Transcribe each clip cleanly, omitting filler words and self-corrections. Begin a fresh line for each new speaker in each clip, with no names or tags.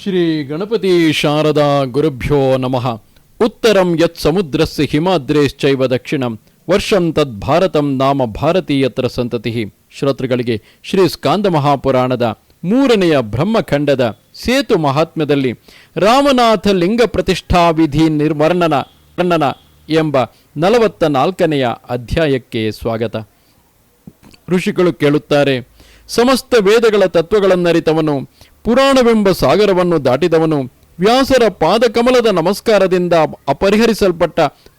ಶ್ರೀ ಗಣಪತಿ ಶಾರದಾ ಗುರುಭ್ಯೋ ನಮಃ. ಉತ್ತರಂ ಯತ್ ಸಮುದ್ರಸ್ಯ ಹಿಮಾದ್ರೇಶ್ಚೈವ ದಕ್ಷಿಣಂ ವರ್ಷಂ ತದ್ ಭಾರತಂ ನಾಮ ಭಾರತೀಯತ್ರ ಸಂತತಿ. ಶ್ರೋತೃಗಳಿಗೆ ಶ್ರೀ ಸ್ಕಾಂದ ಮಹಾಪುರಾಣದ 3ನೇ ಬ್ರಹ್ಮಖಂಡದ ಸೇತು ಮಹಾತ್ಮ್ಯದಲ್ಲಿ ರಾಮನಾಥ ಲಿಂಗ ಪ್ರತಿಷ್ಠಾ ವಿಧಿ ವರ್ಣನ ಎಂಬ 44ನೇ ಅಧ್ಯಾಯಕ್ಕೆ ಸ್ವಾಗತ. ಋಷಿಗಳು ಕೇಳುತ್ತಾರೆ, ಸಮಸ್ತ ವೇದಗಳ ತತ್ವಗಳನ್ನರಿತವನು, ಪುರಾಣವೆಂಬ ಸಾಗರವನ್ನು ದಾಟಿದವನು, ವ್ಯಾಸರ ಪಾದಕಮಲದ ನಮಸ್ಕಾರದಿಂದ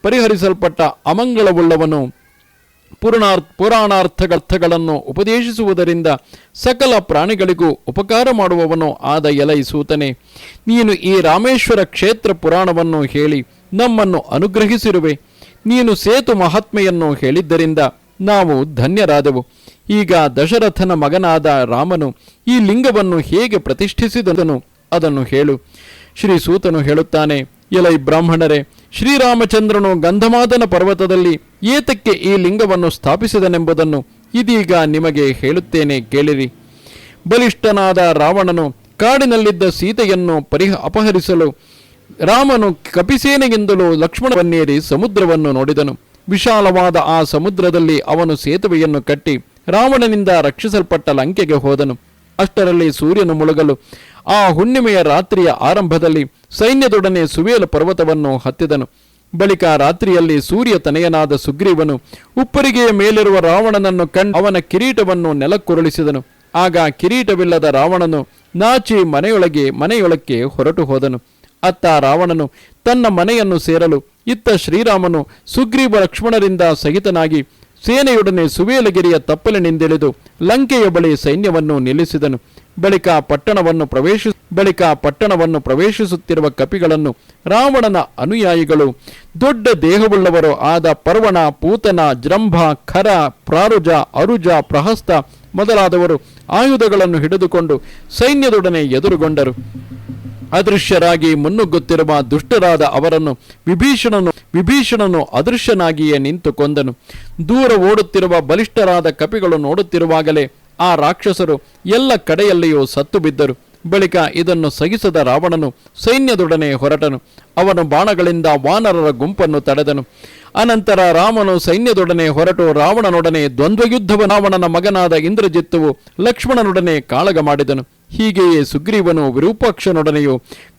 ಪರಿಹರಿಸಲ್ಪಟ್ಟ ಅಮಂಗಳವುಳ್ಳವನು, ಪುರಾಣಾರ್ಥಗಳನ್ನು ಉಪದೇಶಿಸುವುದರಿಂದ ಸಕಲ ಪ್ರಾಣಿಗಳಿಗೂ ಉಪಕಾರ ಮಾಡುವವನು ಆದ ಎಲೈ ಸೂತನೆ, ನೀನು ಈ ರಾಮೇಶ್ವರ ಕ್ಷೇತ್ರ ಪುರಾಣವನ್ನು ಹೇಳಿ ನಮ್ಮನ್ನು ಅನುಗ್ರಹಿಸಿರುವೆ. ನೀನು ಸೇತು ಮಹಾತ್ಮೆಯನ್ನು ಹೇಳಿದ್ದರಿಂದ ನಾವು ಧನ್ಯರಾದೆವು. ಈಗ ದಶರಥನ ಮಗನಾದ ರಾಮನು ಈ ಲಿಂಗವನ್ನು ಹೇಗೆ ಪ್ರತಿಷ್ಠಿಸಿದನು ಅದನ್ನು ಹೇಳು. ಶ್ರೀ ಸೂತನು ಹೇಳುತ್ತಾನೆ, ಎಲೈ ಬ್ರಾಹ್ಮಣರೇ, ಶ್ರೀರಾಮಚಂದ್ರನು ಗಂಧಮಾದನ ಪರ್ವತದಲ್ಲಿ ಏತಕ್ಕೆ ಈ ಲಿಂಗವನ್ನು ಸ್ಥಾಪಿಸಿದನೆಂಬುದನ್ನು ಇದೀಗ ನಿಮಗೆ ಹೇಳುತ್ತೇನೆ, ಕೇಳಿರಿ. ಬಲಿಷ್ಠನಾದ ರಾವಣನು ಕಾಡಿನಲ್ಲಿದ್ದ ಸೀತೆಯನ್ನು ಅಪಹರಿಸಲು ರಾಮನು ಕಪಿಸೇನೆಯಿಂದಲೂ ಲಕ್ಷ್ಮಣವನ್ನೇರಿ ಸಮುದ್ರವನ್ನು ನೋಡಿದನು. ವಿಶಾಲವಾದ ಆ ಸಮುದ್ರದಲ್ಲಿ ಅವನು ಸೇತುವೆಯನ್ನು ಕಟ್ಟಿ ರಾವಣನಿಂದ ರಕ್ಷಿಸಲ್ಪಟ್ಟ ಲಂಕೆಗೆ ಹೋದನು. ಅಷ್ಟರಲ್ಲಿ ಸೂರ್ಯನು ಮುಳುಗಲು ಆ ಹುಣ್ಣಿಮೆಯ ರಾತ್ರಿಯ ಆರಂಭದಲ್ಲಿ ಸೈನ್ಯದೊಡನೆ ಸುವೇಲ ಪರ್ವತವನ್ನು ಹತ್ತಿದನು. ಬಳಿಕ ರಾತ್ರಿಯಲ್ಲಿ ಸೂರ್ಯ ತನೆಯನಾದ ಸುಗ್ರೀವನು ಉಪ್ಪರಿಗೆಯ ಮೇಲಿರುವ ರಾವಣನನ್ನು ಕಂಡು ಅವನ ಕಿರೀಟವನ್ನು ನೆಲಕ್ಕುರುಳಿಸಿದನು. ಆಗ ಕಿರೀಟವಿಲ್ಲದ ರಾವಣನು ನಾಚಿ ಮನೆಯೊಳಕ್ಕೆ ಹೊರಟು ಹೋದನು. ಅತ್ತ ರಾವಣನು ತನ್ನ ಮನೆಯನ್ನು ಸೇರಲು ಇತ್ತ ಶ್ರೀರಾಮನು ಸುಗ್ರೀವ ಲಕ್ಷ್ಮಣರಿಂದ ಸಹಿತನಾಗಿ ಸೇನೆಯೊಡನೆ ಸುವೇಲಗಿರಿಯ ತಪ್ಪಲಿನಿಂದಿಳಿದು ಲಂಕೆಯ ಬಳಿ ಸೈನ್ಯವನ್ನು ನಿಲ್ಲಿಸಿದನು. ಬಳಿಕ ಪಟ್ಟಣವನ್ನು ಪ್ರವೇಶಿಸುತ್ತಿರುವ ಕಪಿಗಳನ್ನು ರಾವಣನ ಅನುಯಾಯಿಗಳು, ದೊಡ್ಡ ದೇಹವುಳ್ಳವರು ಆದ ಪರ್ವಣ, ಪೂತನ, ಜೃಂಭ, ಖರ, ಪ್ರಾರುಜ, ಅರುಜ, ಪ್ರಹಸ್ತ ಮೊದಲಾದವರು ಆಯುಧಗಳನ್ನು ಹಿಡಿದುಕೊಂಡು ಸೈನ್ಯದೊಡನೆ ಎದುರುಗೊಂಡರು. ಅದೃಶ್ಯರಾಗಿ ಮುನ್ನುಗ್ಗುತ್ತಿರುವ ದುಷ್ಟರಾದ ಅವರನ್ನು ವಿಭೀಷಣನು ಅದೃಶ್ಯನಾಗಿಯೇ ನಿಂತು ಕೊಂದನು. ದೂರ ಓಡುತ್ತಿರುವ ಬಲಿಷ್ಠರಾದ ಕಪಿಗಳು ನೋಡುತ್ತಿರುವಾಗಲೇ ಆ ರಾಕ್ಷಸರು ಎಲ್ಲ ಕಡೆಯಲ್ಲಿಯೂ ಸತ್ತು ಬಿದ್ದರು. ಬಳಿಕ ಇದನ್ನು ಸಹಿಸದ ರಾವಣನು ಸೈನ್ಯದೊಡನೆ ಹೊರಟನು. ಅವನು ಬಾಣಗಳಿಂದ ವಾನರರ ಗುಂಪನ್ನು ತಡೆದನು. ಅನಂತರ ರಾಮನು ಸೈನ್ಯದೊಡನೆ ಹೊರಟು ರಾವಣನೊಡನೆ ದ್ವಂದ್ವಯುದ್ಧವನ್ನು ರಾವಣನ ಮಗನಾದ ಇಂದ್ರಜಿತ್ತುವು ಲಕ್ಷ್ಮಣನೊಡನೆ ಕಾಳಗ ಮಾಡಿದನು. ಹೀಗೆಯೇ ಸುಗ್ರೀವನು ವಿರೂಪಾಕ್ಷನೊಡನೆಯೋ,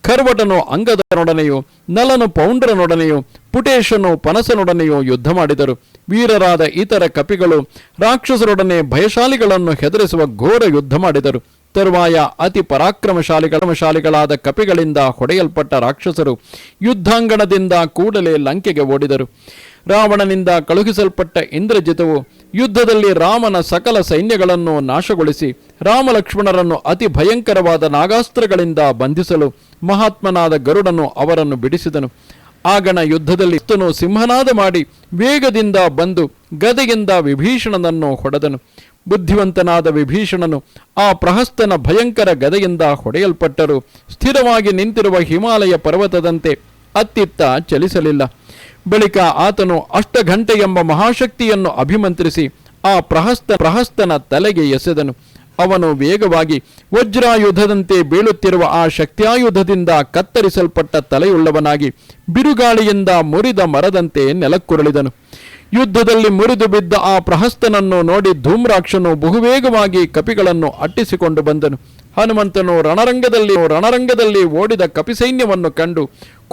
ಖರ್ವಟನು ಅಂಗದನೊಡನೆಯೋ, ನಲನು ಪೌಂಡ್ರನೊಡನೆಯೋ, ಪುಟೇಶನು ಪನಸನೊಡನೆಯೋ ಯುದ್ಧ ಮಾಡಿದರು. ವೀರರಾದ ಇತರ ಕಪಿಗಳು ರಾಕ್ಷಸರೊಡನೆ ಭಯಶಾಲಿಗಳನ್ನು ಹೆದರಿಸುವ ಘೋರ ಯುದ್ಧ ಮಾಡಿದರು. ತರುವಾಯ ಅತಿ ಪರಾಕ್ರಮಶಾಲಿಗಳಾದ ಕಪಿಗಳಿಂದ ಹೊಡೆಯಲ್ಪಟ್ಟ ರಾಕ್ಷಸರು ಯುದ್ಧಾಂಗಣದಿಂದ ಕೂಡಲೇ ಲಂಕೆಗೆ ಓಡಿದರು. ರಾವಣನಿಂದ ಕಳುಹಿಸಲ್ಪಟ್ಟ ಇಂದ್ರಜಿತವು ಯುದ್ಧದಲ್ಲಿ ರಾಮನ ಸಕಲ ಸೈನ್ಯಗಳನ್ನು ನಾಶಗೊಳಿಸಿ ರಾಮಲಕ್ಷ್ಮಣರನ್ನು ಅತಿ ಭಯಂಕರವಾದ ನಾಗಾಸ್ತ್ರಗಳಿಂದ ಬಂಧಿಸಲು ಮಹಾತ್ಮನಾದ ಗರುಡನು ಅವರನ್ನು ಬಿಡಿಸಿದನು. ಆಗಣ ಯುದ್ಧದಲ್ಲಿ ಸಿಂಹನಾದ ಮಾಡಿ ವೇಗದಿಂದ ಬಂದು ಗದೆಯಿಂದ ವಿಭೀಷಣನನ್ನು ಹೊಡೆದನು. ಬುದ್ಧಿವಂತನಾದ ವಿಭೀಷಣನು ಆ ಪ್ರಹಸ್ತನ ಭಯಂಕರ ಗದೆಯಿಂದ ಹೊಡೆಯಲ್ಪಟ್ಟರು ಸ್ಥಿರವಾಗಿ ನಿಂತಿರುವ ಹಿಮಾಲಯ ಪರ್ವತದಂತೆ ಅತ್ತಿತ್ತ ಚಲಿಸಲಿಲ್ಲ. ಬಳಿಕ ಆತನು ಅಷ್ಟಘಂಟೆ ಎಂಬ ಮಹಾಶಕ್ತಿಯನ್ನು ಅಭಿಮಂತ್ರಿಸಿ ಆ ಪ್ರಹಸ್ತನ ತಲೆಗೆ ಎಸೆದನು. ಅವನು ವೇಗವಾಗಿ ವಜ್ರಾಯುಧದಂತೆ ಬೀಳುತ್ತಿರುವ ಆ ಶಕ್ತ್ಯಾಯುಧದಿಂದ ಕತ್ತರಿಸಲ್ಪಟ್ಟ ತಲೆಯುಳ್ಳವನಾಗಿ ಬಿರುಗಾಳಿಯಿಂದ ಮುರಿದ ಮರದಂತೆ ನೆಲಕ್ಕುರುಳಿದನು. ಯುದ್ಧದಲ್ಲಿ ಮುರಿದು ಬಿದ್ದ ಆ ಪ್ರಹಸ್ತನನ್ನು ನೋಡಿ ಧೂಮ್ರಾಕ್ಷನು ಬಹುವೇಗವಾಗಿ ಕಪಿಗಳನ್ನು ಅಟ್ಟಿಸಿಕೊಂಡು ಬಂದನು. ಹನುಮಂತನು ರಣರಂಗದಲ್ಲಿ ಓಡಿದ ಕಪಿಸೈನ್ಯವನ್ನು ಕಂಡು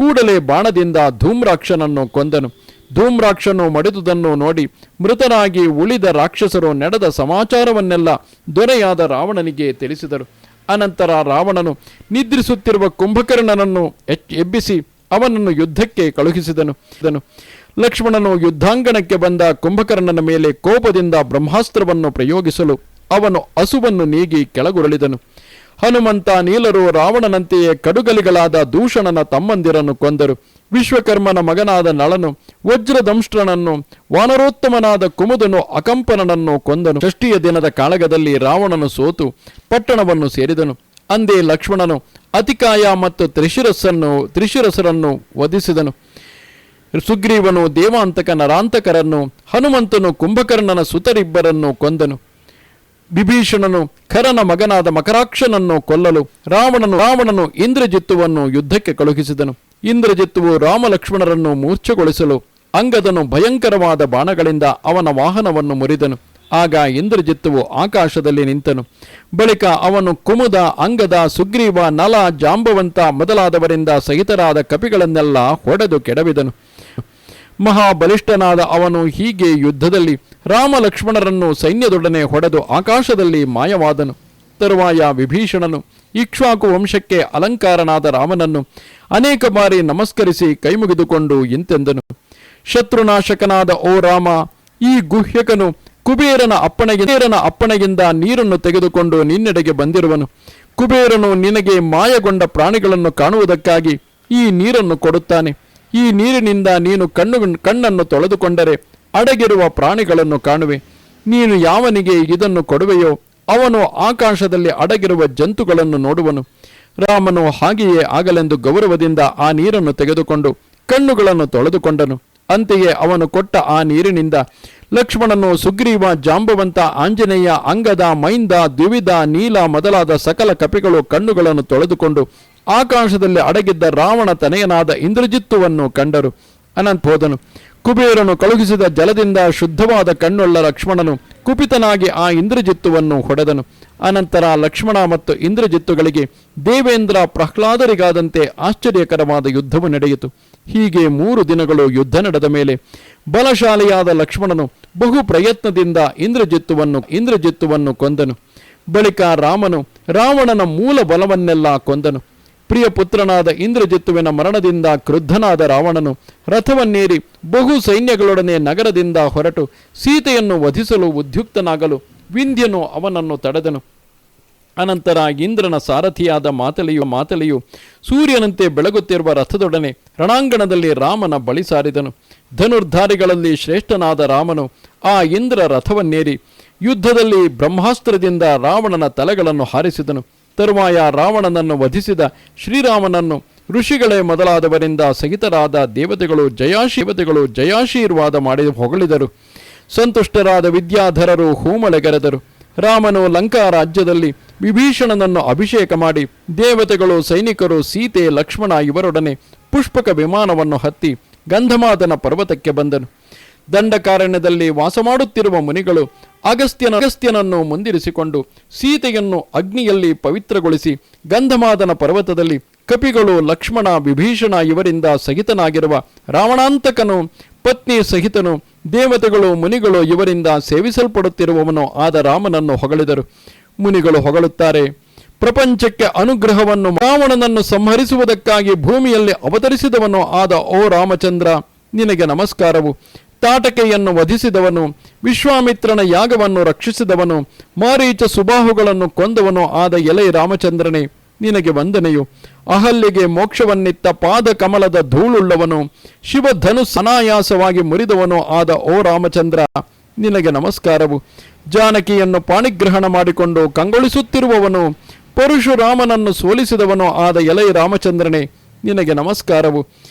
ಕೂಡಲೇ ಬಾಣದಿಂದ ಧೂಮ್ರಾಕ್ಷನನ್ನು ಕೊಂದನು. ಧೂಮ್ರಾಕ್ಷನು ಮಡಿದುದನ್ನು ನೋಡಿ ಮೃತನಾಗಿ ಉಳಿದ ರಾಕ್ಷಸರು ನಡೆದ ಸಮಾಚಾರವನ್ನೆಲ್ಲ ದೊರೆಯಾದ ರಾವಣನಿಗೆ ತಿಳಿಸಿದರು. ಅನಂತರ ರಾವಣನು ನಿದ್ರಿಸುತ್ತಿರುವ ಕುಂಭಕರ್ಣನನ್ನು ಎಬ್ಬಿಸಿ ಅವನನ್ನು ಯುದ್ಧಕ್ಕೆ ಕಳುಹಿಸಿದನು. ಲಕ್ಷ್ಮಣನು ಯುದ್ಧಾಂಗಣಕ್ಕೆ ಬಂದ ಕುಂಭಕರ್ಣನ ಮೇಲೆ ಕೋಪದಿಂದ ಬ್ರಹ್ಮಾಸ್ತ್ರವನ್ನು ಪ್ರಯೋಗಿಸಲು ಅವನು ಹಸುವನ್ನು ನೀಗಿ ಕೆಳಗುರುಳಿದನು. ಹನುಮಂತ ನೀಲರು ರಾವಣನಂತೆಯೇ ಕಡುಗಲಿಗಳಾದ ದೂಷಣನ ತಮ್ಮಂದಿರನ್ನು ಕೊಂದರು. ವಿಶ್ವಕರ್ಮನ ಮಗನಾದ ನಳನು ವಜ್ರದಂಷ್ಟ್ರನನ್ನು, ವಾನರೋತ್ತಮನಾದ ಕುಮುದನು ಅಕಂಪನನನ್ನು ಕೊಂದನು. ಷಷ್ಠಿಯ ದಿನದ ಕಾಳಗದಲ್ಲಿ ರಾವಣನು ಸೋತು ಪಟ್ಟಣವನ್ನು ಸೇರಿದನು. ಅಂದೇ ಲಕ್ಷ್ಮಣನು ಅತಿಕಾಯ ಮತ್ತು ತ್ರಿಶಿರಸರನ್ನು ವಧಿಸಿದನು. ಸುಗ್ರೀವನು ದೇವಾಂತಕ, ನರಾಂತಕರನ್ನು, ಹನುಮಂತನು ಕುಂಭಕರ್ಣನ ಸುತರಿಬ್ಬರನ್ನು ಕೊಂದನು. ವಿಭೀಷಣನು ಖರನ ಮಗನಾದ ಮಕರಾಕ್ಷನನ್ನು ಕೊಲ್ಲಲು ರಾವಣನು ಇಂದ್ರಜಿತ್ತುವನ್ನು ಯುದ್ಧಕ್ಕೆ ಕಳುಹಿಸಿದನು. ಇಂದ್ರಜಿತ್ತುವು ರಾಮಲಕ್ಷ್ಮಣರನ್ನು ಮೂರ್ಛೆಗೊಳಿಸಲು ಅಂಗದನು ಭಯಂಕರವಾದ ಬಾಣಗಳಿಂದ ಅವನ ವಾಹನವನ್ನು ಮುರಿದನು. ಆಗ ಇಂದ್ರಜಿತ್ತುವು ಆಕಾಶದಲ್ಲಿ ನಿಂತನು. ಬಳಿಕ ಅವನು ಕುಮುದ, ಅಂಗದ, ಸುಗ್ರೀವ, ನಲ, ಜಾಂಬವಂತ ಮೊದಲಾದವರಿಂದ ಸಹಿತರಾದ ಕಪಿಗಳನ್ನೆಲ್ಲ ಹೊಡೆದು ಕೆಡವಿದನು. ಮಹಾಬಲಿಷ್ಠನಾದ ಅವನು ಹೀಗೆ ಯುದ್ಧದಲ್ಲಿ ರಾಮಲಕ್ಷ್ಮಣರನ್ನು ಸೈನ್ಯದೊಡನೆ ಹೊಡೆದು ಆಕಾಶದಲ್ಲಿ ಮಾಯವಾದನು. ತರುವಾಯ ವಿಭೀಷಣನು ಇಕ್ಷ್ವಾಕು ವಂಶಕ್ಕೆ ಅಲಂಕಾರನಾದ ರಾಮನನ್ನು ಅನೇಕ ಬಾರಿ ನಮಸ್ಕರಿಸಿ ಕೈಮುಗಿದುಕೊಂಡು ಇಂತೆಂದನು: ಶತ್ರುನಾಶಕನಾದ ಓ ರಾಮ, ಈ ಗುಹ್ಯಕನು ಕುಬೇರನ ಅಪ್ಪಣೆಯಿಂದ ನೀರನ್ನು ತೆಗೆದುಕೊಂಡು ನಿನ್ನೆಡೆಗೆ ಬಂದಿರುವನು. ಕುಬೇರನು ನಿನಗೆ ಮಾಯಗೊಂಡ ಪ್ರಾಣಿಗಳನ್ನು ಕಾಣುವುದಕ್ಕಾಗಿ ಈ ನೀರನ್ನು ಕೊಡುತ್ತಾನೆ. ಈ ನೀರಿನಿಂದ ನೀನು ಕಣ್ಣನ್ನು ತೊಳೆದುಕೊಂಡರೆ ಅಡಗಿರುವ ಪ್ರಾಣಿಗಳನ್ನು ಕಾಣುವೆ. ನೀನು ಯಾವನಿಗೆ ಇದನ್ನು ಕೊಡುವೆಯೋ ಅವನು ಆಕಾಶದಲ್ಲಿ ಅಡಗಿರುವ ಜಂತುಗಳನ್ನು ನೋಡುವನು. ರಾಮನು ಹಾಗೆಯೇ ಆಗಲೆಂದು ಗೌರವದಿಂದ ಆ ನೀರನ್ನು ತೆಗೆದುಕೊಂಡು ಕಣ್ಣುಗಳನ್ನು ತೊಳೆದುಕೊಂಡನು. ಅಂತೆಯೇ ಅವನು ಕೊಟ್ಟ ಆ ನೀರಿನಿಂದ ಲಕ್ಷ್ಮಣನು, ಸುಗ್ರೀವ, ಜಾಂಬವಂತ, ಆಂಜನೇಯ, ಅಂಗದ, ಮೈಂದ, ದ್ವಿವಿಧ, ನೀಲ ಮೊದಲಾದ ಸಕಲ ಕಪಿಗಳು ಕಣ್ಣುಗಳನ್ನು ತೊಳೆದುಕೊಂಡು ಆಕಾಶದಲ್ಲಿ ಅಡಗಿದ್ದ ರಾವಣ ತನೆಯನಾದ ಇಂದ್ರಜಿತ್ತುವನ್ನು ಕಂಡರು. ಅನಂತ ಹೋದನು. ಕುಬೇರನು ಕಳುಹಿಸಿದ ಜಲದಿಂದ ಶುದ್ಧವಾದ ಕಣ್ಣುಳ್ಳ ಲಕ್ಷ್ಮಣನು ಕುಪಿತನಾಗಿ ಆ ಇಂದ್ರಜಿತ್ತುವನ್ನು ಹೊಡೆದನು. ಅನಂತರ ಲಕ್ಷ್ಮಣ ಮತ್ತು ಇಂದ್ರಜಿತ್ತುಗಳಿಗೆ ದೇವೇಂದ್ರ ಪ್ರಹ್ಲಾದರಿಗಾದಂತೆ ಆಶ್ಚರ್ಯಕರವಾದ ಯುದ್ಧವು ನಡೆಯಿತು. ಹೀಗೆ 3 ದಿನಗಳು ಯುದ್ಧ ನಡೆದ ಮೇಲೆ ಬಲಶಾಲಿಯಾದ ಲಕ್ಷ್ಮಣನು ಬಹು ಪ್ರಯತ್ನದಿಂದ ಇಂದ್ರಜಿತ್ತುವನ್ನು ಕೊಂದನು. ಬಳಿಕ ರಾಮನು ರಾವಣನ ಮೂಲ ಬಲವನ್ನೆಲ್ಲ ಕೊಂದನು. ಪ್ರಿಯ ಪುತ್ರನಾದ ಇಂದ್ರಜಿತ್ತುವಿನ ಮರಣದಿಂದ ಕ್ರುದ್ಧನಾದ ರಾವಣನು ರಥವನ್ನೇರಿ ಬಹು ಸೈನ್ಯಗಳೊಡನೆ ನಗರದಿಂದ ಹೊರಟು ಸೀತೆಯನ್ನು ವಧಿಸಲು ಉದ್ಯುಕ್ತನಾಗಲು ವಿಂಧ್ಯನು ಅವನನ್ನು ತಡೆದನು. ಅನಂತರ ಇಂದ್ರನ ಸಾರಥಿಯಾದ ಮಾತಲಿಯು ಸೂರ್ಯನಂತೆ ಬೆಳಗುತ್ತಿರುವ ರಥದೊಡನೆ ರಣಾಂಗಣದಲ್ಲಿ ರಾಮನ ಬಳಿ ಸಾರಿದನು. ಧನುರ್ಧಾರಿಗಳಲ್ಲಿ ಶ್ರೇಷ್ಠನಾದ ರಾಮನು ಆ ಇಂದ್ರ ರಥವನ್ನೇರಿ ಯುದ್ಧದಲ್ಲಿ ಬ್ರಹ್ಮಾಸ್ತ್ರದಿಂದ ರಾವಣನ ತಲೆಗಳನ್ನು ಹಾರಿಸಿದನು. ತರುವಾಯ ರಾವಣನನ್ನು ವಧಿಸಿದ ಶ್ರೀರಾಮನನ್ನು ಋಷಿಗಳೇ ಮೊದಲಾದವರಿಂದ ಸಹಿತರಾದ ದೇವತೆಗಳು ಜಯಾಶೀರ್ವಾದ ಮಾಡಿ ಹೊಗಳಿದರು. ಸಂತುಷ್ಟರಾದ ವಿದ್ಯಾಧರರು ಹೂಮಳೆಗರೆದರು. ರಾಮನು ಲಂಕಾ ರಾಜ್ಯದಲ್ಲಿ ವಿಭೀಷಣನನ್ನು ಅಭಿಷೇಕ ಮಾಡಿ ದೇವತೆಗಳು, ಸೈನಿಕರು, ಸೀತೆ, ಲಕ್ಷ್ಮಣ ಇವರೊಡನೆ ಪುಷ್ಪಕ ವಿಮಾನವನ್ನು ಹತ್ತಿ ಗಂಧಮಾದನ ಪರ್ವತಕ್ಕೆ ಬಂದನು. ದಂಡಕಾರಣ್ಯದಲ್ಲಿ ವಾಸ ಮಾಡುತ್ತಿರುವ ಮುನಿಗಳು ಅಗಸ್ತ್ಯನನ್ನು ಮುಂದಿರಿಸಿಕೊಂಡು ಸೀತೆಯನ್ನು ಅಗ್ನಿಯಲ್ಲಿ ಪವಿತ್ರಗೊಳಿಸಿ ಗಂಧಮಾದನ ಪರ್ವತದಲ್ಲಿ ಕಪಿಗಳು, ಲಕ್ಷ್ಮಣ, ವಿಭೀಷಣ ಇವರಿಂದ ಸಹಿತನಾಗಿರುವ ರಾವಣಾಂತಕನು ಪತ್ನಿ ಸಹಿತನು ದೇವತೆಗಳು, ಮುನಿಗಳು ಇವರಿಂದ ಸೇವಿಸಲ್ಪಡುತ್ತಿರುವವನು ಆದ ರಾಮನನ್ನು ಹೊಗಳಿದರು. ಮುನಿಗಳು ಹೊಗಳುತ್ತಾರೆ: ಪ್ರಪಂಚಕ್ಕೆ ಅನುಗ್ರಹವನ್ನು ರಾವಣನನ್ನು ಸಂಹರಿಸುವುದಕ್ಕಾಗಿ ಭೂಮಿಯಲ್ಲಿ ಅವತರಿಸಿದವನು ಆದ ಓ ರಾಮಚಂದ್ರ, ನಿನಗೆ ನಮಸ್ಕಾರವು. ತಾಟಕೆಯನ್ನು ವಧಿಸಿದವನು, ವಿಶ್ವಾಮಿತ್ರನ ಯಾಗವನ್ನು ರಕ್ಷಿಸಿದವನು, ಮಾರೀಚ ಸುಬಾಹುಗಳನ್ನು ಕೊಂದವನು ಆದ ಎಲೆ ರಾಮಚಂದ್ರನೇ, ನಿನಗೆ ವಂದನೆಯು. ಅಹಲ್ಯೆಗೆ ಮೋಕ್ಷವನ್ನಿತ್ತ ಪಾದ ಕಮಲದ ಧೂಳುಳ್ಳವನು, ಶಿವಧನುಸ್ ಅನಾಯಾಸವಾಗಿ ಮುರಿದವನು ಆದ ಓ ರಾಮಚಂದ್ರ, ನಿನಗೆ ನಮಸ್ಕಾರವು. ಜಾನಕಿಯನ್ನು ಪಾಣಿಗ್ರಹಣ ಮಾಡಿಕೊಂಡು ಕಂಗೊಳಿಸುತ್ತಿರುವವನು, ಪರಶುರಾಮನನ್ನು ಸೋಲಿಸಿದವನು ಆದ ಎಲೆ ರಾಮಚಂದ್ರನೇ, ನಿನಗೆ ನಮಸ್ಕಾರವು.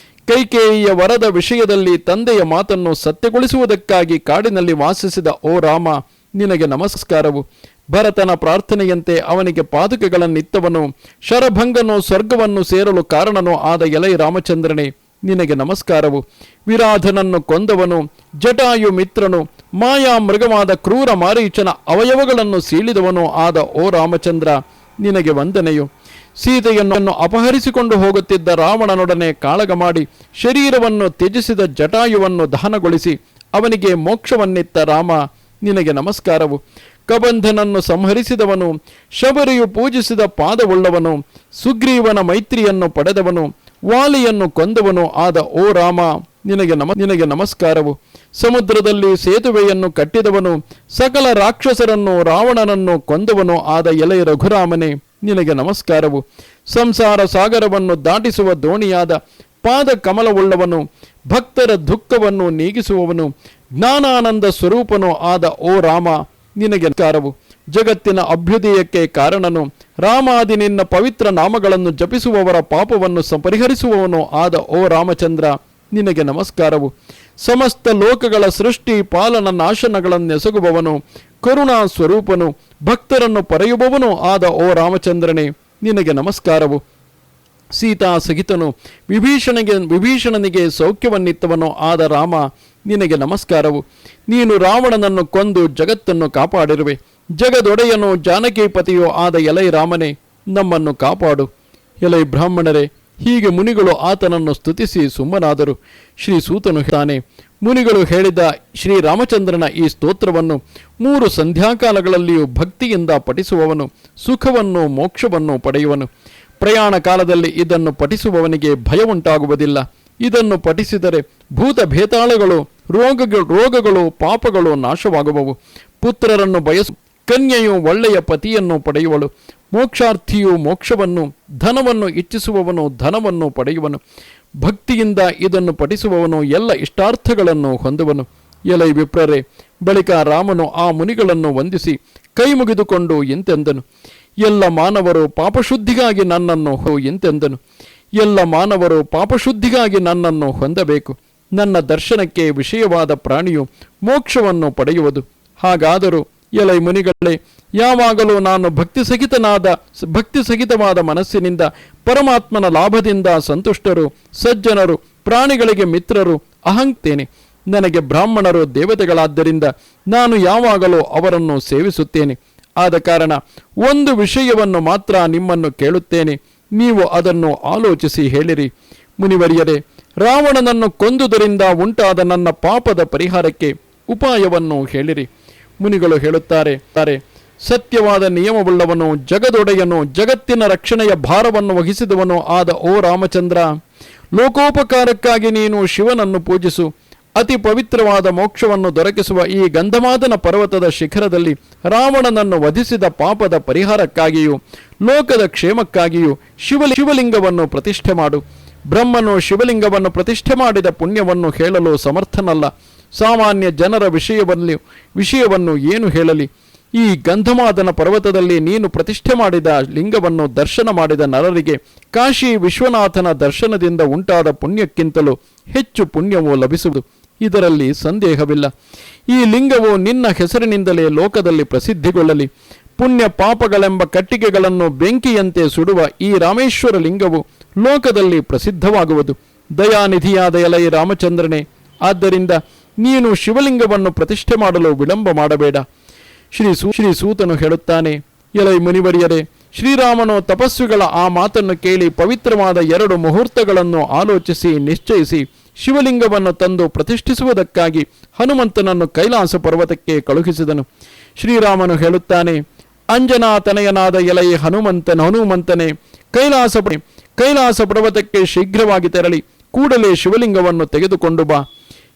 ಕೈಕೇಯಿಯ ವರದ ವಿಷಯದಲ್ಲಿ ತಂದೆಯ ಮಾತನ್ನು ಸತ್ಯಗೊಳಿಸುವುದಕ್ಕಾಗಿ ಕಾಡಿನಲ್ಲಿ ವಾಸಿಸಿದ ಓ ರಾಮ, ನಿನಗೆ ನಮಸ್ಕಾರವು. ಭರತನ ಪ್ರಾರ್ಥನೆಯಂತೆ ಅವನಿಗೆ ಪಾದುಕೆಗಳನ್ನಿತ್ತವನು, ಶರಭಂಗನು ಸ್ವರ್ಗವನ್ನು ಸೇರಲು ಕಾರಣನೋ ಆದ ಎಲೆ ರಾಮಚಂದ್ರನೇ, ನಿನಗೆ ನಮಸ್ಕಾರವು. ವಿರಾಧನನ್ನು ಕೊಂದವನು, ಜಟಾಯು ಮಿತ್ರನು, ಮಾಯಾ ಮೃಗವಾದ ಕ್ರೂರ ಮಾರೀಚನ ಅವಯವಗಳನ್ನು ಸೀಳಿದವನು ಆದ ಓ ರಾಮಚಂದ್ರ, ನಿನಗೆ ವಂದನೆಯು. ಸೀತೆಯನ್ನು ಅಪಹರಿಸಿಕೊಂಡು ಹೋಗುತ್ತಿದ್ದ ರಾವಣನೊಡನೆ ಕಾಳಗ ಮಾಡಿ ಶರೀರವನ್ನು ತ್ಯಜಿಸಿದ ಜಟಾಯುವನ್ನು ದಹನಗೊಳಿಸಿ ಅವನಿಗೆ ಮೋಕ್ಷವನ್ನಿತ್ತ ರಾಮ, ನಿನಗೆ ನಮಸ್ಕಾರವು. ಕಬಂಧನನ್ನು ಸಂಹರಿಸಿದವನು, ಶಬರಿಯು ಪೂಜಿಸಿದ ಪಾದವುಳ್ಳವನು, ಸುಗ್ರೀವನ ಮೈತ್ರಿಯನ್ನು ಪಡೆದವನು, ವಾಲಿಯನ್ನು ಕೊಂದವನು ಆದ ಓ ರಾಮ, ನಿನಗೆ ನಮಸ್ಕಾರವು. ಸಮುದ್ರದಲ್ಲಿ ಸೇತುವೆಯನ್ನು ಕಟ್ಟಿದವನು, ಸಕಲ ರಾಕ್ಷಸರನ್ನು ರಾವಣನನ್ನು ಕೊಂದವನು ಆದ ಎಲೆ ರಘುರಾಮನೇ, ನಿನಗೆ ನಮಸ್ಕಾರವು. ಸಂಸಾರ ಸಾಗರವನ್ನು ದಾಟಿಸುವ ದೋಣಿಯಾದ ಪಾದ ಕಮಲವುಳ್ಳವನು, ಭಕ್ತರ ದುಃಖವನ್ನು ನೀಗಿಸುವವನು, ಜ್ಞಾನಾನಂದ ಸ್ವರೂಪನು ಆದ ಓ ರಾಮ, ನಿನಗೆ ನಮಸ್ಕಾರವು. ಜಗತ್ತಿನ ಅಭ್ಯುದಯಕ್ಕೆ ಕಾರಣನು, ರಾಮಾದಿ ನಿನ್ನ ಪವಿತ್ರ ನಾಮಗಳನ್ನು ಜಪಿಸುವವರ ಪಾಪವನ್ನು ಪರಿಹರಿಸುವವನು ಆದ ಓ ರಾಮಚಂದ್ರ, ನಿನಗೆ ನಮಸ್ಕಾರವು. ಸಮಸ್ತ ಲೋಕಗಳ ಸೃಷ್ಟಿ ಪಾಲನ ನಾಶನಗಳನ್ನೆಸಗುವವನು, ಕರುಣಾ ಸ್ವರೂಪನು, ಭಕ್ತರನ್ನು ಪರೆಯುವವನೂ ಆದ ಓ ರಾಮಚಂದ್ರನೇ, ನಿನಗೆ ನಮಸ್ಕಾರವು. ಸೀತಾ ಸಹಿತನು ವಿಭೀಷಣನಿಗೆ ಸೌಖ್ಯವನ್ನಿತ್ತವನೋ ಆದ ರಾಮ, ನಿನಗೆ ನಮಸ್ಕಾರವು. ನೀನು ರಾವಣನನ್ನು ಕೊಂದು ಜಗತ್ತನ್ನು ಕಾಪಾಡಿರುವೆ. ಜಗದೊಡೆಯನು ಜಾನಕೀಪತಿಯೋ ಆದ ಎಲೈ ರಾಮನೇ, ನಮ್ಮನ್ನು ಕಾಪಾಡು. ಎಲೈ ಬ್ರಾಹ್ಮಣರೇ, ಹೀಗೆ ಮುನಿಗಳು ಆತನನ್ನು ಸ್ತುತಿಸಿ ಸುಮ್ಮನಾದರು. ಶ್ರೀ ಸೂತನು ತಾನೆ ಮುನಿಗಳು ಹೇಳಿದ ಶ್ರೀರಾಮಚಂದ್ರನ ಈ ಸ್ತೋತ್ರವನ್ನು 3 ಸಂಧ್ಯಾಕಾಲಗಳಲ್ಲಿಯೂ ಭಕ್ತಿಯಿಂದ ಪಠಿಸುವವನು ಸುಖವನ್ನು ಮೋಕ್ಷವನ್ನು ಪಡೆಯುವನು. ಪ್ರಯಾಣ ಕಾಲದಲ್ಲಿ ಇದನ್ನು ಪಠಿಸುವವನಿಗೆ ಭಯ ಉಂಟಾಗುವುದಿಲ್ಲ. ಇದನ್ನು ಪಠಿಸಿದರೆ ಭೂತ ಭೇತಾಳಗಳು, ರೋಗಗಳು, ಪಾಪಗಳು ನಾಶವಾಗುವವು. ಪುತ್ರರನ್ನು ಬಯಸು ಕನ್ಯೆಯು ಒಳ್ಳೆಯ ಪತಿಯನ್ನು ಪಡೆಯುವಳು. ಮೋಕ್ಷಾರ್ಥಿಯು ಮೋಕ್ಷವನ್ನು, ಧನವನ್ನು ಇಚ್ಛಿಸುವವನು ಧನವನ್ನು ಪಡೆಯುವನು. ಭಕ್ತಿಯಿಂದ ಇದನ್ನು ಪಠಿಸುವವನು ಎಲ್ಲ ಇಷ್ಟಾರ್ಥಗಳನ್ನು ಹೊಂದುವನು. ಎಲೈ ವಿಪ್ರರೇ, ಬಳಿಕ ರಾಮನು ಆ ಮುನಿಗಳನ್ನು ವಂದಿಸಿ ಕೈ ಮುಗಿದುಕೊಂಡು ಇಂತೆಂದನು. ಎಲ್ಲ ಮಾನವರು ಪಾಪಶುದ್ಧಿಗಾಗಿ ನನ್ನನ್ನು ಎಲ್ಲ ಮಾನವರು ಪಾಪಶುದ್ಧಿಗಾಗಿ ನನ್ನನ್ನು ಹೊಂದಬೇಕು. ನನ್ನ ದರ್ಶನಕ್ಕೆ ವಿಷಯವಾದ ಪ್ರಾಣಿಯು ಮೋಕ್ಷವನ್ನು ಪಡೆಯುವುದು. ಹಾಗಾದರೂ ಎಲೈ ಮುನಿಗಳೇ, ಯಾವಾಗಲೂ ನಾನು ಭಕ್ತಿಸಹಿತವಾದ ಮನಸ್ಸಿನಿಂದ ಪರಮಾತ್ಮನ ಲಾಭದಿಂದ ಸಂತುಷ್ಟರು, ಸಜ್ಜನರು, ಪ್ರಾಣಿಗಳಿಗೆ ಮಿತ್ರರು ಅಹಂತೇನೆ. ನನಗೆ ಬ್ರಾಹ್ಮಣರು ದೇವತೆಗಳಾದ್ದರಿಂದ ನಾನು ಯಾವಾಗಲೂ ಅವರನ್ನು ಸೇವಿಸುತ್ತೇನೆ. ಆದ ಕಾರಣ ಒಂದು ವಿಷಯವನ್ನು ಮಾತ್ರ ನಿಮ್ಮನ್ನು ಕೇಳುತ್ತೇನೆ, ನೀವು ಅದನ್ನು ಆಲೋಚಿಸಿ ಹೇಳಿರಿ. ಮುನಿವರಿಯರೇ, ರಾವಣನನ್ನು ಕೊಂದುದರಿಂದ ಉಂಟಾದ ನನ್ನ ಪಾಪದ ಪರಿಹಾರಕ್ಕೆ ಉಪಾಯವನ್ನು ಹೇಳಿರಿ. ಮುನಿಗಳು ಹೇಳುತ್ತಾರೆ, ಸತ್ಯವಾದ ನಿಯಮವುಳ್ಳವನು, ಜಗದೊಡೆಯನು, ಜಗತ್ತಿನ ರಕ್ಷಣೆಯ ಭಾರವನ್ನು ವಹಿಸಿದವನು ಆದ ಓ ರಾಮಚಂದ್ರ, ಲೋಕೋಪಕಾರಕ್ಕಾಗಿ ನೀನು ಶಿವನನ್ನು ಪೂಜಿಸು. ಅತಿ ಪವಿತ್ರವಾದ ಮೋಕ್ಷವನ್ನು ದೊರಕಿಸುವ ಈ ಗಂಧಮಾದನ ಪರ್ವತದ ಶಿಖರದಲ್ಲಿ ರಾವಣನನ್ನು ವಧಿಸಿದ ಪಾಪದ ಪರಿಹಾರಕ್ಕಾಗಿಯೂ ಲೋಕದ ಕ್ಷೇಮಕ್ಕಾಗಿಯೂ ಶಿವಲಿಂಗವನ್ನು ಪ್ರತಿಷ್ಠೆ ಮಾಡು. ಬ್ರಹ್ಮನು ಶಿವಲಿಂಗವನ್ನು ಪ್ರತಿಷ್ಠೆ ಮಾಡಿದ ಪುಣ್ಯವನ್ನು ಹೇಳಲು ಸಮರ್ಥನಲ್ಲ. ಸಾಮಾನ್ಯ ಜನರ ವಿಷಯವನ್ನು ಏನು ಹೇಳಲಿ? ಈ ಗಂಧಮಾದನ ಪರ್ವತದಲ್ಲಿ ನೀನು ಪ್ರತಿಷ್ಠೆ ಮಾಡಿದ ಲಿಂಗವನ್ನು ದರ್ಶನ ಮಾಡಿದ ನರರಿಗೆ ಕಾಶಿ ವಿಶ್ವನಾಥನ ದರ್ಶನದಿಂದ ಉಂಟಾದ ಪುಣ್ಯಕ್ಕಿಂತಲೂ ಹೆಚ್ಚು ಪುಣ್ಯವು ಲಭಿಸುವುದು, ಇದರಲ್ಲಿ ಸಂದೇಹವಿಲ್ಲ. ಈ ಲಿಂಗವು ನಿನ್ನ ಹೆಸರಿನಿಂದಲೇ ಲೋಕದಲ್ಲಿ ಪ್ರಸಿದ್ಧಿಗೊಳ್ಳಲಿ. ಪುಣ್ಯ ಪಾಪಗಳೆಂಬ ಕಟ್ಟಿಗೆಗಳನ್ನು ಬೆಂಕಿಯಂತೆ ಸುಡುವ ಈ ರಾಮೇಶ್ವರ ಲಿಂಗವು ಲೋಕದಲ್ಲಿ ಪ್ರಸಿದ್ಧವಾಗುವುದು. ದಯಾನಿಧಿಯಾದ ಎಲೈ ರಾಮಚಂದ್ರನೇ, ಆದ್ದರಿಂದ ನೀನು ಶಿವಲಿಂಗವನ್ನು ಪ್ರತಿಷ್ಠೆ ಮಾಡಲು ವಿಳಂಬ ಮಾಡಬೇಡ. ಶ್ರೀ ಸೂತನು ಹೇಳುತ್ತಾನೆ, ಎಲೈ ಮುನಿವರಿಯರೇ, ಶ್ರೀರಾಮನು ತಪಸ್ವಿಗಳ ಆ ಮಾತನ್ನು ಕೇಳಿ ಪವಿತ್ರವಾದ 2 ಮುಹೂರ್ತಗಳನ್ನು ಆಲೋಚಿಸಿ ನಿಶ್ಚಯಿಸಿ ಶಿವಲಿಂಗವನ್ನು ತಂದು ಪ್ರತಿಷ್ಠಿಸುವುದಕ್ಕಾಗಿ ಹನುಮಂತನನ್ನು ಕೈಲಾಸ ಪರ್ವತಕ್ಕೆ ಕಳುಹಿಸಿದನು. ಶ್ರೀರಾಮನು ಹೇಳುತ್ತಾನೆ, ಅಂಜನಾ ತನಯನಾದ ಎಲೈ ಹನುಮಂತನೇ, ಕೈಲಾಸ ಪರ್ವತಕ್ಕೆ ಶೀಘ್ರವಾಗಿ ತೆರಳಿ ಕೂಡಲೇ ಶಿವಲಿಂಗವನ್ನು ತೆಗೆದುಕೊಂಡು ಬಾ.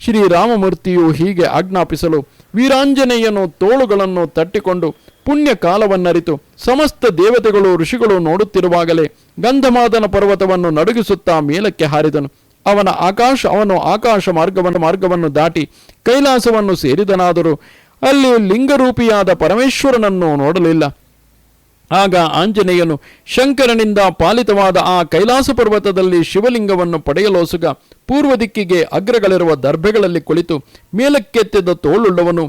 ಶ್ರೀರಾಮಮೂರ್ತಿಯು ಹೀಗೆ ಆಜ್ಞಾಪಿಸಲು ವೀರಾಂಜನೇಯನು ತೋಳುಗಳನ್ನು ತಟ್ಟಿಕೊಂಡು ಪುಣ್ಯ ಕಾಲವನ್ನರಿತು ಸಮಸ್ತ ದೇವತೆಗಳು ಋಷಿಗಳು ನೋಡುತ್ತಿರುವಾಗಲೇ ಗಂಧಮಾದನ ಪರ್ವತವನ್ನು ನಡುಗಿಸುತ್ತಾ ಮೇಲಕ್ಕೆ ಹಾರಿದನು. ಅವನು ಆಕಾಶ ಮಾರ್ಗವನ್ನು ದಾಟಿ ಕೈಲಾಸವನ್ನು ಸೇರಿದನಾದರೂ ಅಲ್ಲಿ ಲಿಂಗರೂಪಿಯಾದ ಪರಮೇಶ್ವರನನ್ನು ನೋಡಲಿಲ್ಲ. ಆಗ ಆಂಜನೇಯನು ಶಂಕರನಿಂದ ಪಾಲಿತವಾದ ಆ ಕೈಲಾಸ ಪರ್ವತದಲ್ಲಿ ಶಿವಲಿಂಗವನ್ನು ಪಡೆಯಲೋಸುಗ ಪೂರ್ವ ದಿಕ್ಕಿಗೆ ಅಗ್ರಗಳಿರುವ ದರ್ಭೆಗಳಲ್ಲಿ ಕುಳಿತು ಮೇಲಕ್ಕೆತ್ತಿದ ತೋಳುಳ್ಳವನು,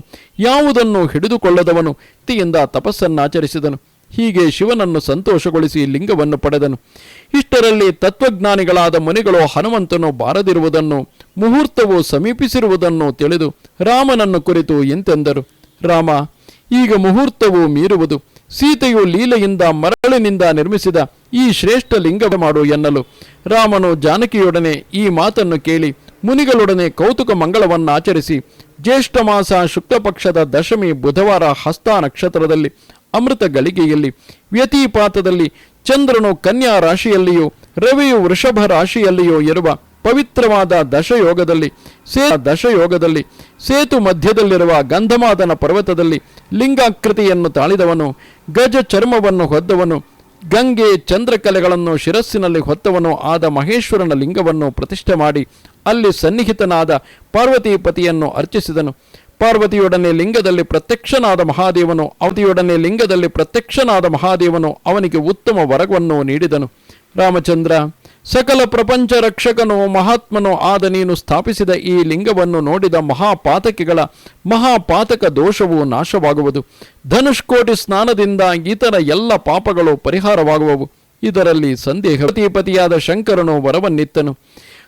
ಯಾವುದನ್ನು ಹಿಡಿದುಕೊಳ್ಳದವನು ಭಕ್ತಿಯಿಂದ ತಪಸ್ಸನ್ನಾಚರಿಸಿದನು. ಹೀಗೆ ಶಿವನನ್ನು ಸಂತೋಷಗೊಳಿಸಿ ಲಿಂಗವನ್ನು ಪಡೆದನು. ಇಷ್ಟರಲ್ಲಿ ತತ್ವಜ್ಞಾನಿಗಳಾದ ಮುನಿಗಳು ಹನುಮಂತನು ಬಾರದಿರುವುದನ್ನು, ಮುಹೂರ್ತವು ಸಮೀಪಿಸಿರುವುದನ್ನು ತಿಳಿದು ರಾಮನನ್ನು ಕುರಿತು ಇಂತೆಂದರು. ರಾಮ, ಈಗ ಮುಹೂರ್ತವು ಮೀರುವುದು. ಸೀತೆಯು ಲೀಲೆಯಿಂದ ಮರಳಿನಿಂದ ನಿರ್ಮಿಸಿದ ಈ ಶ್ರೇಷ್ಠ ಲಿಂಗ ಮಾಡು ಎನ್ನಲು ರಾಮನು ಜಾನಕಿಯೊಡನೆ ಈ ಮಾತನ್ನು ಕೇಳಿ ಮುನಿಗಳೊಡನೆ ಕೌತುಕ ಮಂಗಳವನ್ನಾಚರಿಸಿ ಜ್ಯೇಷ್ಠ ಮಾಸ ಶುಕ್ಲ ಪಕ್ಷದ ದಶಮಿ ಬುಧವಾರ ಹಸ್ತ ನಕ್ಷತ್ರದಲ್ಲಿ ಅಮೃತ ಗಳಿಗೆಯಲ್ಲಿ ವ್ಯತಿಪಾತದಲ್ಲಿ ಚಂದ್ರನು ಕನ್ಯಾ ರಾಶಿಯಲ್ಲಿಯೂ ರವಿಯು ವೃಷಭ ರಾಶಿಯಲ್ಲಿಯೂ ಇರುವ ಪವಿತ್ರವಾದ ದಶಯೋಗದಲ್ಲಿ ಸೇತು ಮಧ್ಯದಲ್ಲಿರುವ ಗಂಧಮಾದನ ಪರ್ವತದಲ್ಲಿ ಲಿಂಗಾಕೃತಿಯನ್ನು ತಾಳಿದವನು, ಗಜ ಚರ್ಮವನ್ನು ಹೊದ್ದವನು, ಗಂಗೆ ಚಂದ್ರಕಲೆಗಳನ್ನು ಶಿರಸ್ಸಿನಲ್ಲಿ ಹೊತ್ತವನು ಆದ ಮಹೇಶ್ವರನ ಲಿಂಗವನ್ನು ಪ್ರತಿಷ್ಠೆ ಮಾಡಿ ಅಲ್ಲಿ ಸನ್ನಿಹಿತನಾದ ಪಾರ್ವತೀಪತಿಯನ್ನು ಅರ್ಚಿಸಿದನು. ಪಾರ್ವತಿಯೊಡನೆ ಲಿಂಗದಲ್ಲಿ ಪ್ರತ್ಯಕ್ಷನಾದ ಮಹಾದೇವನು ಅವನಿಗೆ ಉತ್ತಮ ವರವನ್ನು ನೀಡಿದನು. ರಾಮಚಂದ್ರ, ಸಕಲ ಪ್ರಪಂಚ ರಕ್ಷಕನೋ ಮಹಾತ್ಮನೋ ಆದ ನೀನು ಸ್ಥಾಪಿಸಿದ ಈ ಲಿಂಗವನ್ನು ನೋಡಿದ ಮಹಾಪಾತಕಿಗಳ ಮಹಾಪಾತಕ ದೋಷವು ನಾಶವಾಗುವುದು. ಧನುಷ್ಕೋಟಿ ಸ್ನಾನದಿಂದ ಇತರ ಎಲ್ಲ ಪಾಪಗಳು ಪರಿಹಾರವಾಗುವವು. ಇದರಲ್ಲಿ ಸಂದೇಹ. ಪತಿಯಾದ ಶಂಕರನು ವರವನ್ನಿತ್ತನು.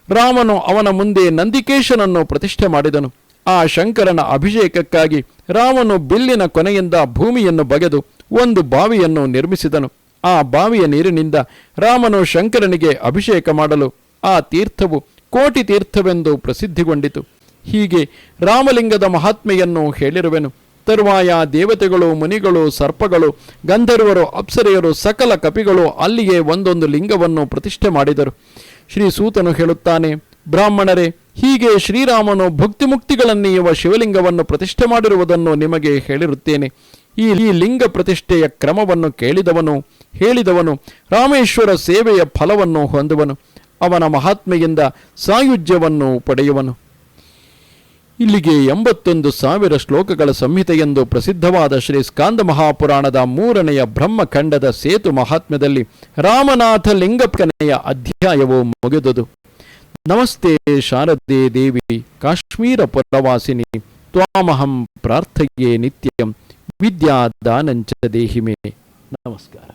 ರಾಮನು ಅವನ ಮುಂದೆ ನಂದಿಕೇಶನನ್ನು ಪ್ರತಿಷ್ಠೆ ಮಾಡಿದನು. ಆ ಶಂಕರನ ಅಭಿಷೇಕಕ್ಕಾಗಿ ರಾಮನು ಬಿಲ್ಲಿನ ಕೊನೆಯಿಂದ ಭೂಮಿಯನ್ನು ಬಗೆದು ಒಂದು ಬಾವಿಯನ್ನು ನಿರ್ಮಿಸಿದನು. ಆ ಬಾವಿಯ ನೀರಿನಿಂದ ರಾಮನು ಶಂಕರನಿಗೆ ಅಭಿಷೇಕ ಮಾಡಲು ಆ ತೀರ್ಥವು ಕೋಟಿ ತೀರ್ಥವೆಂದು ಪ್ರಸಿದ್ಧಿಗೊಂಡಿತು. ಹೀಗೆ ರಾಮಲಿಂಗದ ಮಹಾತ್ಮೆಯನ್ನು ಹೇಳಿರುವೆನು. ತರುವಾಯ ದೇವತೆಗಳು, ಮುನಿಗಳು, ಸರ್ಪಗಳು, ಗಂಧರ್ವರು, ಅಪ್ಸರೆಯರು, ಸಕಲ ಕಪಿಗಳು ಅಲ್ಲಿಯೇ ಒಂದೊಂದು ಲಿಂಗವನ್ನು ಪ್ರತಿಷ್ಠೆ ಮಾಡಿದರು. ಶ್ರೀ ಸೂತನು ಹೇಳುತ್ತಾನೆ, ಬ್ರಾಹ್ಮಣರೇ, ಹೀಗೆ ಶ್ರೀರಾಮನು ಭಕ್ತಿಮುಕ್ತಿಗಳನ್ನೀಯುವ ಶಿವಲಿಂಗವನ್ನು ಪ್ರತಿಷ್ಠೆ ಮಾಡಿರುವುದನ್ನು ನಿಮಗೆ ಹೇಳಿರುತ್ತೇನೆ. ಈ ಲಿಂಗ ಪ್ರತಿಷ್ಠೆಯ ಕ್ರಮವನ್ನು ಹೇಳಿದವನು ರಾಮೇಶ್ವರ ಸೇವೆಯ ಫಲವನ್ನು ಹೊಂದುವನು. ಅವನ ಮಹಾತ್ಮೆಯಿಂದ ಸಾಯುಜ್ಯವನ್ನು ಪಡೆಯುವನು. ಇಲ್ಲಿಗೆ 81,000 ಶ್ಲೋಕಗಳ ಸಂಹಿತೆಯೆಂದು ಪ್ರಸಿದ್ಧವಾದ ಶ್ರೀ ಸ್ಕಾಂದ ಮಹಾಪುರಾಣದ 3ನೆಯ ಬ್ರಹ್ಮಖಂಡದ ಸೇತು ಮಹಾತ್ಮ್ಯದಲ್ಲಿ ರಾಮನಾಥ ಲಿಂಗಪ್ಪನೆಯ ಅಧ್ಯಾಯವು ಮುಗಿದುದು. ನಮಸ್ತೆ ಶಾರದೆ ದೇವಿ ಕಾಶ್ಮೀರ ಪುರವಾಸಿನಿ ತ್ವಾಮಹಂ ಪ್ರಾರ್ಥಯೇ ನಿತ್ಯಂ ವಿದ್ಯಾದಾನಂಚ ದೇಹಿಮೆ. ನಮಸ್ಕಾರ.